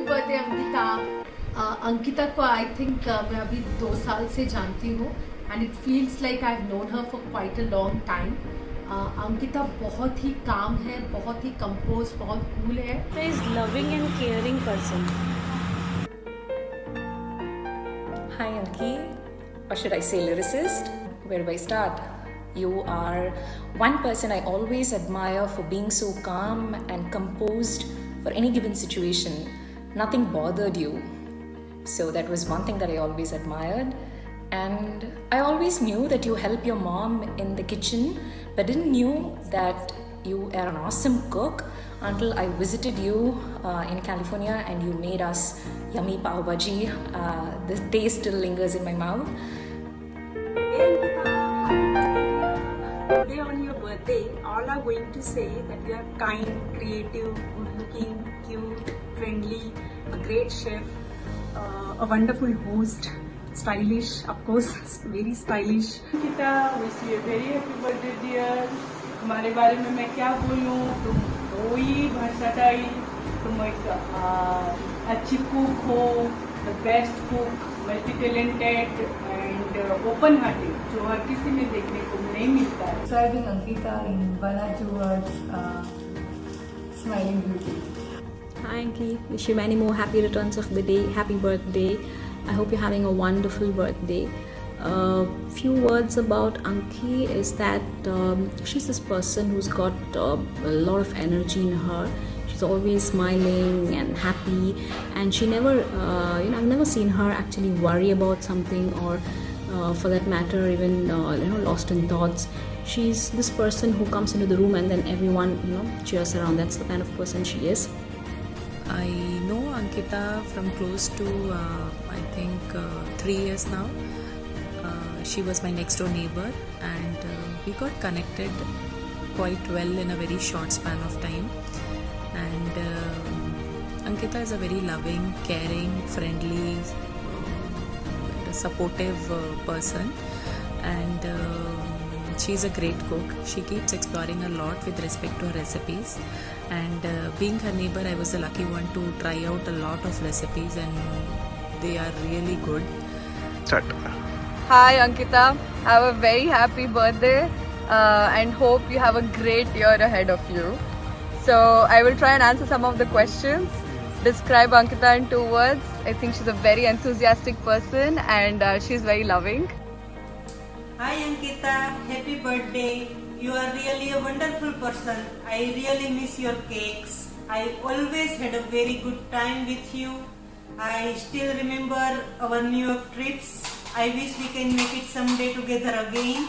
Birthday Ankita. Ankita को I think मैं अभी 2 साल से जानती हूँ and it feels like I have known her for quite a long time. Ankita बहुत ही काम है, बहुत ही कंपोज, बहुत कूल है। Is loving and caring person. Hi Anki, or should I say lyricist? Where do I start? You are one person I always admire for being so calm and composed for any given situation. Nothing bothered you. So that was one thing that I always admired. And I always knew that you help your mom in the kitchen, but didn't knew that you are an awesome cook until I visited you in California and you made us yummy pav bhaji. The taste still lingers in my mouth. Hey Ankita, today on your birthday, all are going to say that you are kind, creative, good-looking, cute, friendly, a great chef, a wonderful host, stylish, of course, very stylish. Ankita, wish you a very happy birthday dear. तुम्हारे बारे में मैं क्या बोलूँ, तुम कोई versatile, तुम एक अच्छी कुक हो, the best cook, multi talented and open hearted, जो हर किसी में देखने को नहीं मिलता है। Describing Ankita in 1 or 2 words, smiling beauty. Hi Anki, wish you many more happy returns of the day. Happy birthday. I hope you're having a wonderful birthday. Few words about Anki is that she's this person who's got a lot of energy in her. She's always smiling and happy, and she never, I've never seen her actually worry about something or, for that matter, even lost in thoughts. She's this person who comes into the room and then everyone cheers around. That's the kind of person she is. I know Ankita from close to I think 3 years now. She was my next door neighbor and we got connected quite well in a very short span of time. And Ankita is a very loving, caring, friendly, supportive person, and she's a great cook. She keeps exploring a lot with respect to her recipes, and being her neighbor, I was the lucky one to try out a lot of recipes and they are really good. Start. Hi Ankita, have a very happy birthday and hope you have a great year ahead of you. So I will try and answer some of the questions. Describe Ankita in 2 words. I think she's a very enthusiastic person and she's very loving. Hi Ankita, happy birthday. You are really a wonderful person. I really miss your cakes. I always had a very good time with you. I still remember our New York trips. I wish we can make it someday together again.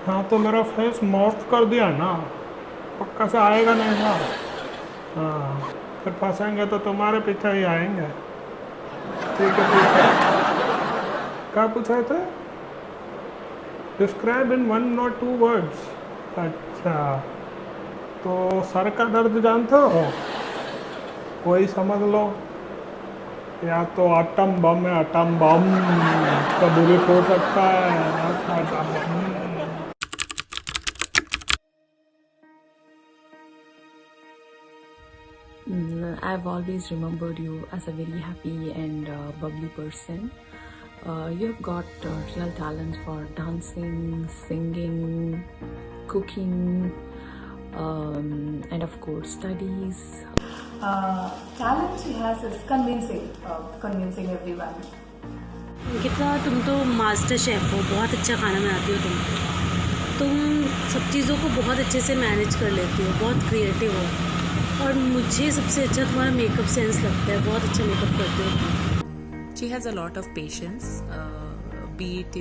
हाँ तो मेरा face morph कर दिया ना, पक्का से आएगा नहीं ना। हाँ फिर फंसेंगे तो तुम्हारे पीछे ही आएंगे। ठीक है, पूछा क्या पूछा था? Describe in 1 or 2 words. अच्छा तो सर का दर्द जानते हो? कोई समझ लो, या तो एटम बम है, एटम बम कभी भी फूट सकता है। Atom bomb. I've always remembered you as a very happy and bubbly person. You've got real talent for dancing, singing, cooking, and of course studies. Talent she has is convincing everyone. Ankita, तुम तो master chef हो, बहुत अच्छा खाना बनाती हो तुम सब चीज़ों को बहुत अच्छे से मैनेज कर लेती हो, बहुत क्रिएटिव हो, और मुझे सबसे अच्छा तुम्हारा मेकअप सेंस लगता है, बहुत अच्छा मेकअप करते हो। She has a lot of patience, be it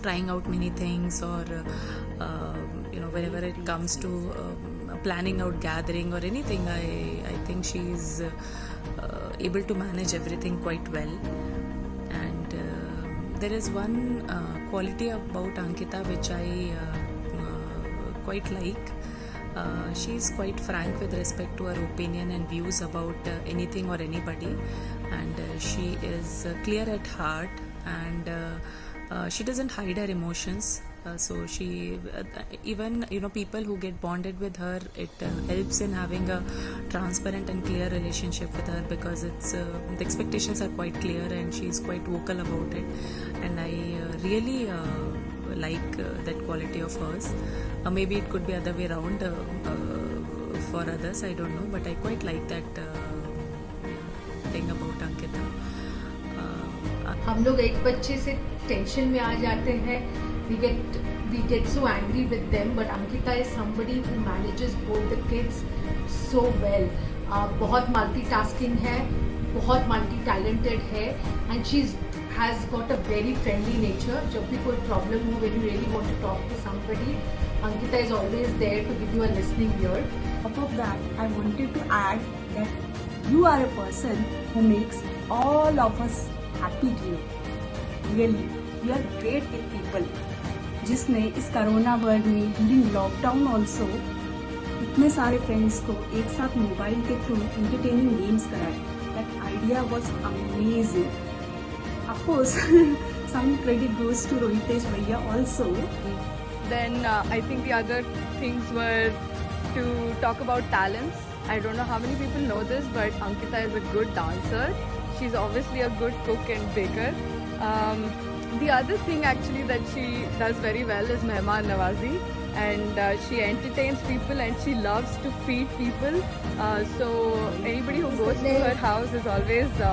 trying out many things or whenever it comes to planning out gathering or anything, I think she's able to manage everything quite well. And there is one quality about Ankita which I quite like. She's quite frank with respect to her opinion and views about anything or anybody, and she is clear at heart, and she doesn't hide her emotions. So she, even people who get bonded with her, it helps in having a transparent and clear relationship with her, because it's the expectations are quite clear and she's quite vocal about it, and I really like that quality of hers. Maybe it could be other way around for others, I don't know, but I quite like that thing about Ankita. हम लोग एक बच्चे से tension में आ जाते हैं, we get so angry with them, but Ankita is somebody who manages both the kids so well. बहुत multitasking है, बहुत multi-talented है, and she's has got a very friendly nature. जब भी कोई problem हो, when you really want to talk to somebody, Ankita is always there to give you a listening ear. Above that, I wanted to add that you are a person who makes all of us happy to you. Really, you are great with people. जिसने इस corona world में during lockdown also इतने सारे friends को एक साथ mobile के through entertaining games कराए. That idea was amazing. Of course some credit goes to Rohitesh Bhaiya also. Then I think the other things were to talk about talents. I don't know how many people know this, but Ankita is a good dancer. She's obviously a good cook and baker. The other thing actually that she does very well is Mehman Nawazi, and she entertains people and she loves to feed people. So anybody who goes to her house is always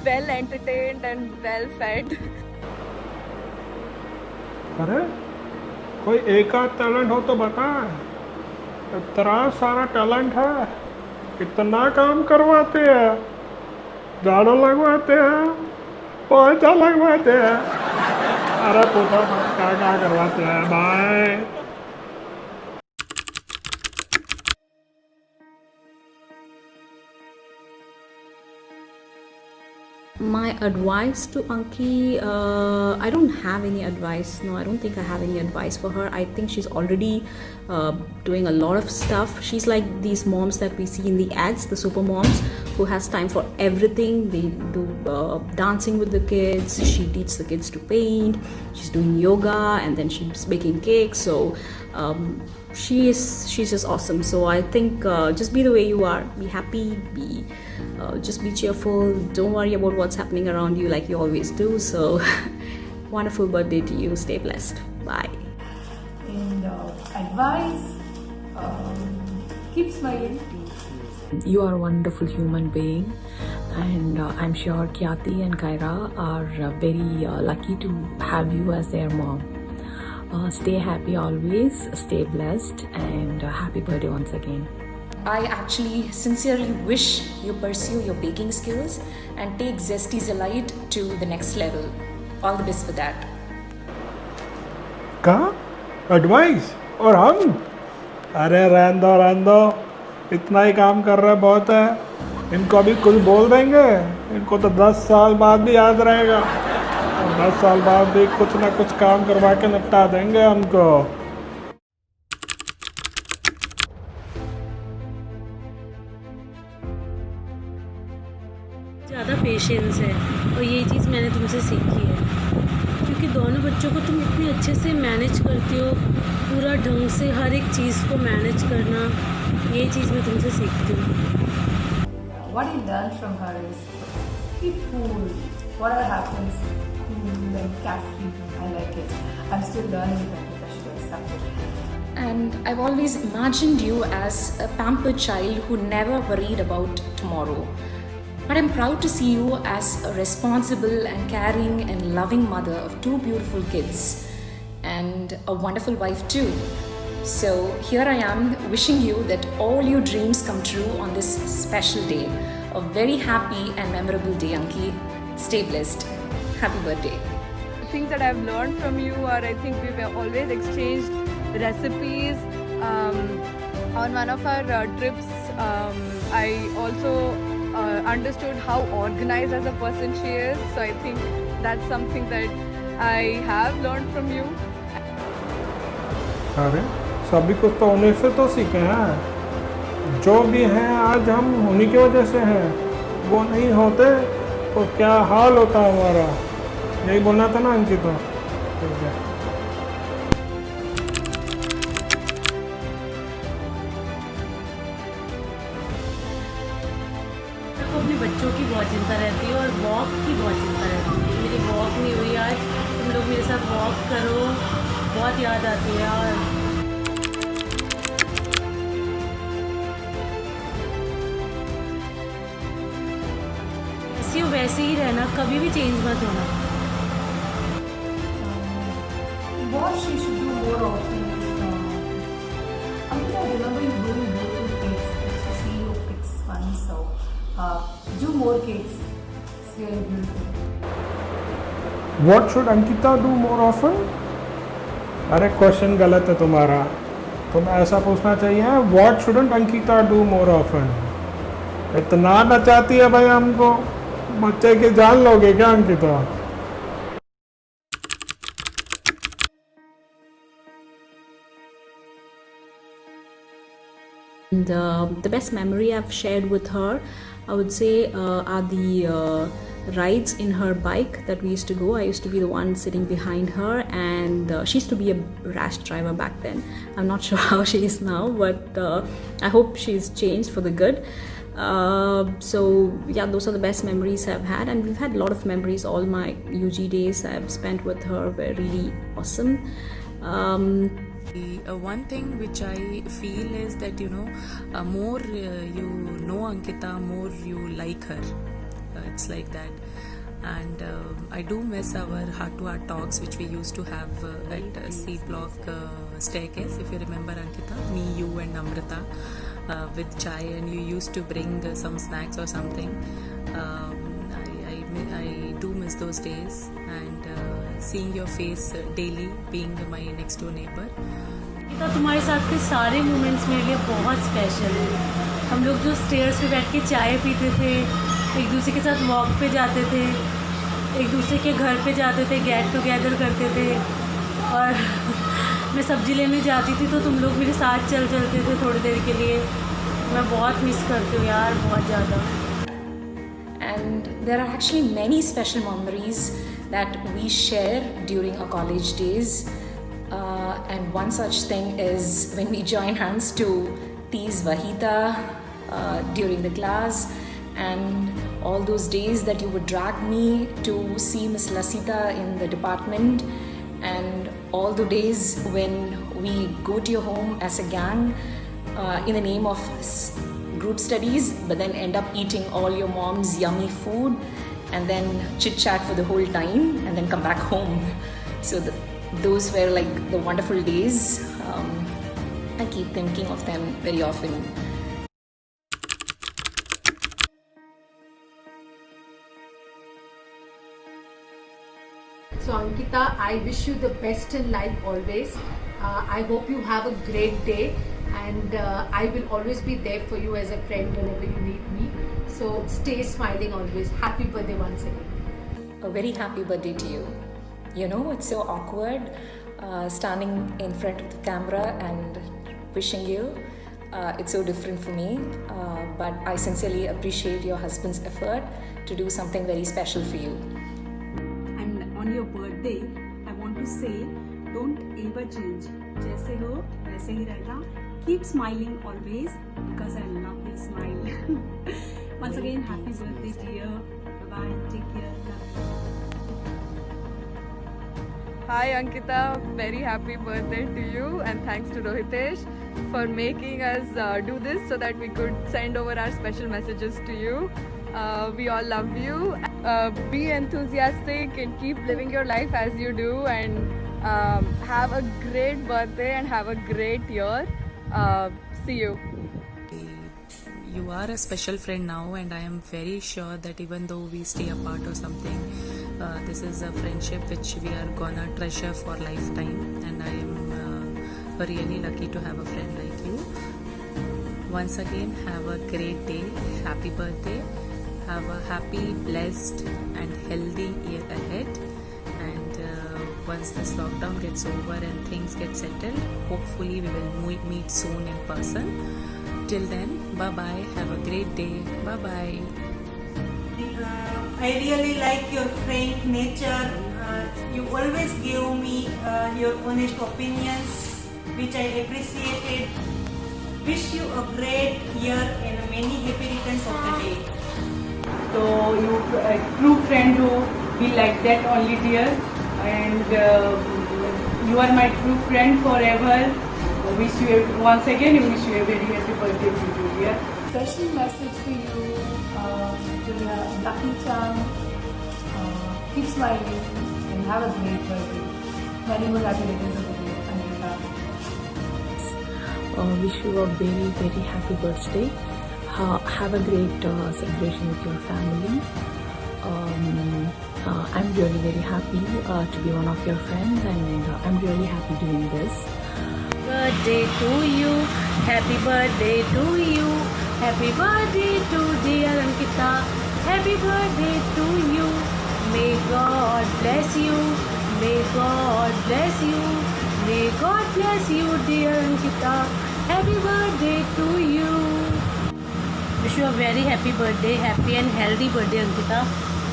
well entertained and well fed. अरे कोई एक आध talent हो तो बता. इतना सारा talent है, इतना काम करवाते हैं, झाड़ू लगवाते हैं, पोछा लगवाते हैं. अरे पूछो मत क्या करवाते हैं भाई. My advice to Anki, I don't have any advice. No, I don't think I have any advice for her. I think she's already doing a lot of stuff. She's like these moms that we see in the ads, the super moms who has time for everything. They do dancing with the kids. She teaches the kids to paint. She's doing yoga, and then she's baking cakes. So she's just awesome. So I think just be the way you are. Be happy. Just be cheerful. Don't worry about what's happening around you like you always do. So wonderful birthday to you. Stay blessed. Bye. And advice, keep smiling. You are a wonderful human being, and I'm sure Kyati and Kaira are very lucky to have you as their mom. Stay happy always, stay blessed, and happy birthday once again. I actually sincerely wish you pursue your baking skills and take Zesty Elite to the next level. All the best for that. कहा advice और हम? अरे रहने दो, इतना ही काम कर रहे बहुत है. इनको अभी कुछ बोल देंगे, इनको तो 10 साल बाद भी याद रहेगा, और 10 साल बाद भी कुछ ना कुछ काम करवा के निपटा देंगे हमको. ज़्यादा पेशेंस है, और ये चीज़ मैंने तुमसे सीखी है, क्योंकि दोनों बच्चों को तुम इतने अच्छे से मैनेज करती हो, पूरा ढंग से हर एक चीज़ को मैनेज करना, ये चीज़ मैं तुमसे सीखती हूँ. What I learned from her is keep cool. Whatever happens, cool and carefree. I like it. I'm still learning that professional subject. And I've always imagined you as a pampered child who never worried about tomorrow. But I'm proud to see you as a responsible and caring and loving mother of 2 beautiful kids and a wonderful wife too. So here I am wishing you that all your dreams come true on this special day. A very happy and memorable day, Anki. Stay blessed. Happy birthday. Things that I've learned from you are, I think we've always exchanged recipes. On one of our trips, I also understood how organized as a person she is. So I think that's something that I have learned from you. अरे सभी कुछ तो उन्हीं से तो सीखे हैं. जो भी हैं आज हम उन्हीं की वजह से हैं. वो नहीं होते तो क्या हाल होता हमारा. यही बोलना था ना अंकिता. ठीक है. अपने बच्चों की बहुत चिंता रहती है और वॉक की बहुत चिंता रहती है। मेरी वॉक नहीं हुई आज, तुम लोग मेरे साथ वॉक करो, बहुत याद आती है यार। ऐसी हो वैसे ही रहना, कभी भी चेंज मत होना। What she should do more often is, I remember you doing beautiful cakes. I used to see you pics funny, so do more cakes. It's really beautiful. What should Ankita do more often? अरे question गलत है तुम्हारा, तुम्हें ऐसा पूछना चाहिए What shouldn't Ankita do more often? इतना नचाती है भाई हमको, बच्चे की जान लोगे क्या Ankita? And the best memory I've shared with her, I would say, are the rides in her bike that we used to go. I used to be the one sitting behind her, and she used to be a rash driver back then. I'm not sure how she is now, but I hope she's changed for the good. So yeah, those are the best memories I've had, and we've had a lot of memories. All my UG days I've spent with her were really awesome. One thing which I feel is that more you know Ankita, more you like her. It's like that. And I do miss our heart-to-heart talks which we used to have at C Block staircase, if you remember Ankita, me, you and Amrita with chai, and you used to bring some snacks or something. I do miss those days, and seeing your face daily, being my next door neighbor. तुम्हारे साथ के सारे moments मेरे लिए बहुत special है। हम लोग जो स्टेयर्स पे बैठ के चाय पीते थे, एक दूसरे के साथ वॉक पे जाते थे, एक दूसरे के घर पे जाते थे, गेट टुगेदर करते थे, और मैं सब्जी लेने जाती थी तो तुम लोग मेरे साथ चलते थे थोड़ी देर के लिए। मैं बहुत मिस करती हूँ यार, बहुत ज़्यादा। And there are actually many special memories that we share during our college days. And one such thing is when we join hands to tease Vahita during the class, and all those days that you would drag me to see Miss Lasita in the department, and all the days when we go to your home as a gang in the name of group studies, but then end up eating all your mom's yummy food and then chit chat for the whole time and then come back home. So those were like the wonderful days. I keep thinking of them very often. So Ankita, I wish you the best in life always. I hope you have a great day, and I will always be there for you as a friend whenever you need me. So stay smiling always. Happy birthday once again. A very happy birthday to you. You know, it's so awkward standing in front of the camera and wishing you. It's so different for me, but I sincerely appreciate your husband's effort to do something very special for you. And on your birthday, I want to say, don't ever change. जैसे हो वैसे ही रहना. Keep smiling always, because I love your smile. Once again, happy birthday, dear. Bye. Take care. Hi Ankita, very happy birthday to you, and thanks to Rohitesh for making us do this so that we could send over our special messages to you. We all love you. Be enthusiastic and keep living your life as you do, and have a great birthday and have a great year. See you. You are a special friend now, and I am very sure that even though we stay apart or something, this is a friendship which we are gonna treasure for lifetime, and I am really lucky to have a friend like you. Once again, have a great day. Happy birthday. Have a happy, blessed and healthy year ahead, and once this lockdown gets over and things get settled, hopefully we will meet soon in person. Till then, bye bye. Have a great day. Bye bye. I really like your frank nature. You always give me your honest opinions, which I appreciated. Wish you a great year and many happy returns of the day. तो you true friend हो, be like that only dear, and you are my true friend forever. Wish you once again, wish you a very happy birthday to you, dear. Special message to you, to your lucky charm. Keep smiling and have a great birthday. Many more happy returns of the day, Ankita. Wish you a very, very happy birthday. Have a great celebration with your family. I'm really very happy to be one of your friends, and I'm really happy doing this. Birthday to you, happy birthday to you, happy birthday to dear Ankita, happy birthday to you. May God bless you, may God bless you, may God bless you, dear Ankita, happy birthday to you. Wish you a very happy birthday, happy and healthy birthday Ankita.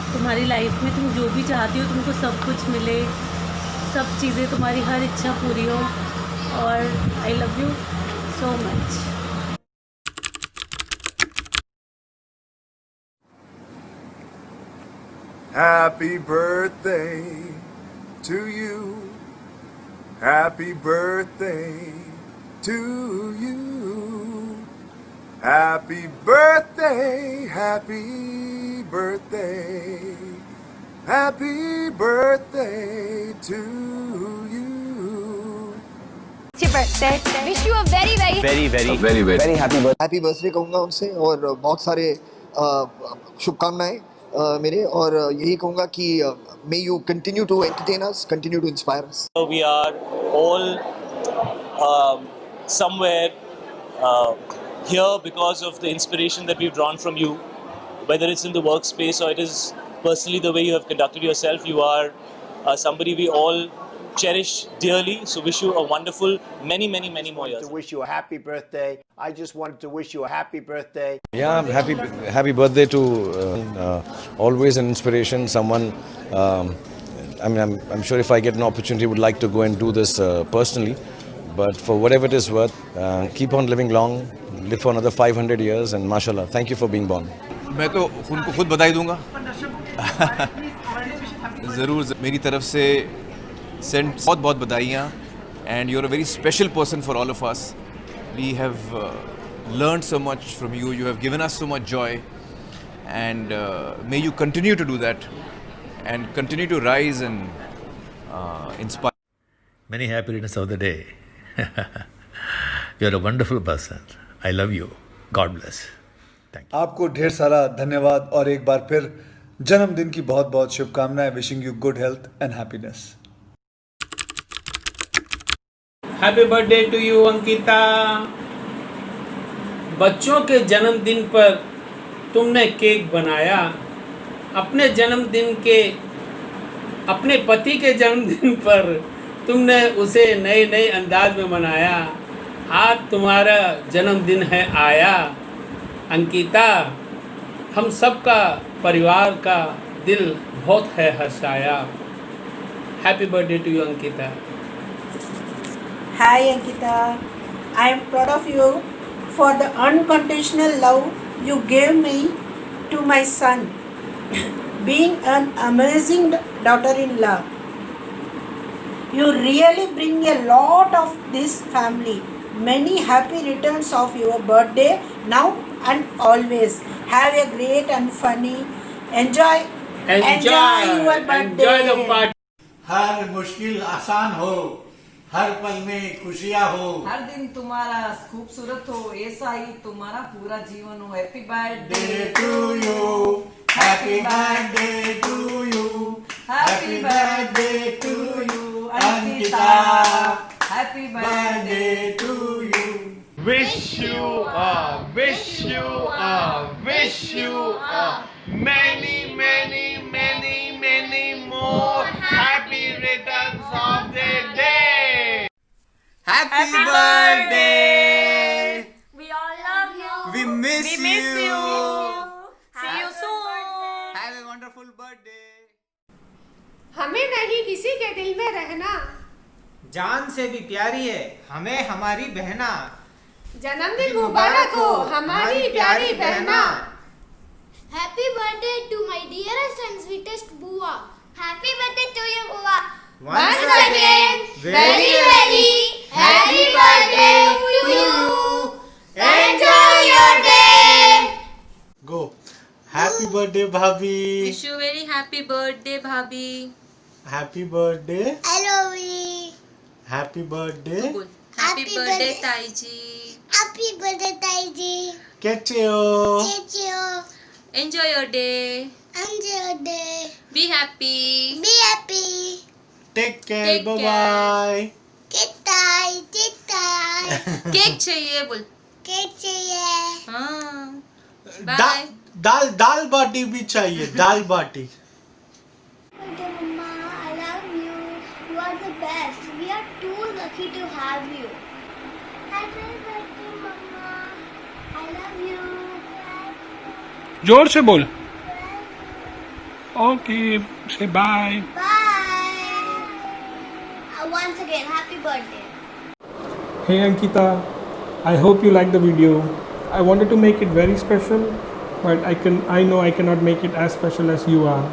तुम्हारी life में तुम जो भी चाहती हो तुमको सब कुछ मिले, सब चीज़ें तुम्हारी हर इच्छा पूरी हो, और I love you so much. Happy birthday to you. Happy birthday to you. Happy birthday, happy birthday. Happy birthday to you. It's your birthday. Wish you a very happy birthday कहूँगा उनसे, और बहुत सारे शुभकामनाएं मेरे, और यही कहूँगा कि may you continue to entertain us, continue to inspire us. We are all somewhere here because of the inspiration that we've drawn from you, whether it's in the workspace or it is personally the way you have conducted yourself. You are somebody we all cherish dearly, so wish you a wonderful many more years. To wish you a happy birthday. I just wanted to wish you a happy birthday. Yeah, happy birthday to always an inspiration, someone. I mean, I'm sure if I get an opportunity, would like to go and do this personally. But for whatever it is worth, keep on living long, live for another 500 years, and mashallah, thank you for being born. मैं तो उनको खुद बधाई दूंगा. ज़रूर मेरी तरफ से सेंड बहुत बधाइयाँ, and you're a very special person for all of us. We have learned so much from you. You have given us so much joy, and may you continue to do that and continue to rise and inspire. Many happy returns of the day. You're a wonderful person. I love you. God bless. आपको ढेर सारा धन्यवाद, और एक बार फिर जन्मदिन की बहुत बहुत शुभकामनाएं. Wishing you good health and happiness. Happy birthday to you Ankita. बच्चों के जन्मदिन पर तुमने केक बनाया, अपने पति के जन्मदिन पर तुमने उसे नए अंदाज में मनाया. आज तुम्हारा जन्मदिन है आया अंकिता, हम सबका परिवार का दिल बहुत है हर्षाया. Happy birthday to you Ankita. Hi Ankita, I am proud of you for the unconditional love you gave me to my son, being an amazing daughter-in-law. You really bring a lot of this family. Many happy returns of your birthday now and always. Have a great and funny. Enjoy your birthday. Enjoy the party. हर मुश्किल आसान हो, हर पल में खुशियाँ हो, हर दिन तुम्हारा खूबसूरत हो, ऐसा ही तुम्हारा पूरा जीवन हो. Happy birthday to you, happy birthday to you, happy birthday to you Ankita, happy birthday to you. Wish you many more happy returns of the day. Happy birthday. We all love you. We miss you. See you soon. Have a wonderful birthday. हमें नहीं किसी के दिल में रहना, जान से भी प्यारी है हमें हमारी बहना. जन्मदिन मुबारक हो हमारी प्यारी बहना. Happy birthday to my dearest and sweetest Bua. Happy birthday to you, Bua. Once again, very, very happy birthday to you. Enjoy your day. Go. Happy birthday, Bhabhi. Wish you very happy birthday, Bhabhi. Happy birthday. I love you. Happy birthday. Happy birthday, Taiji. Happy birthday, Taiji. Ketcheo. Enjoy your day. Enjoy your day. Be happy. Be happy. Take care. Take Bye care. bye. Kitai, kitai. Cake चाहिए बोल. Cake चाहिए. हाँ. Bye. दाल बाटी भी चाहिए. दाल बाटी. Okay, Mama, I love you. You are the best. We are too lucky to have you. Happy birthday, Mama. I love you. जोर से बोल. Okay, say bye. Bye. Once again, happy birthday. Hey Ankita, I hope you liked the video. I wanted to make it very special, but I know I cannot make it as special as you are.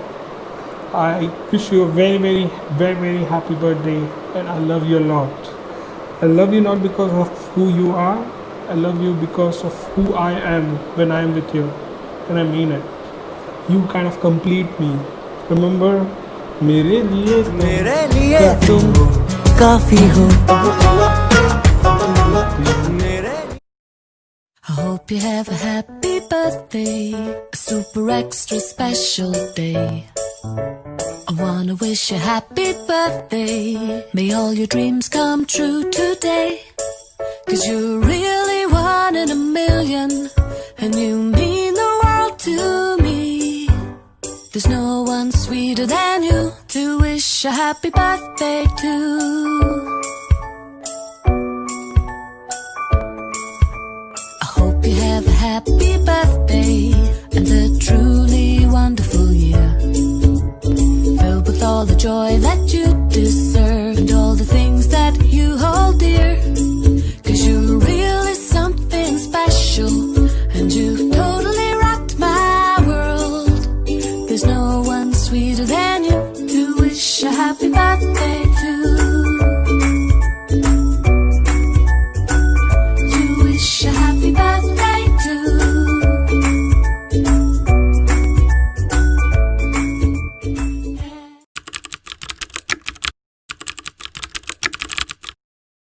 I wish you a very, very, very, very happy birthday, and I love you a lot. I love you not because of who you are, I love you because of who I am when I am with you, and I mean it. You kind of complete me. Remember, मेरे लिए तुम काफी हो. I hope you have a happy birthday, a super extra special day. I wanna wish you happy birthday. May all your dreams come true today. 'Cause you're really one in a million, and you mean the world to me. There's no one sweeter than you to wish a happy birthday to. I hope you have a happy birthday and a truly wonderful year, filled with all the joy that you deserve.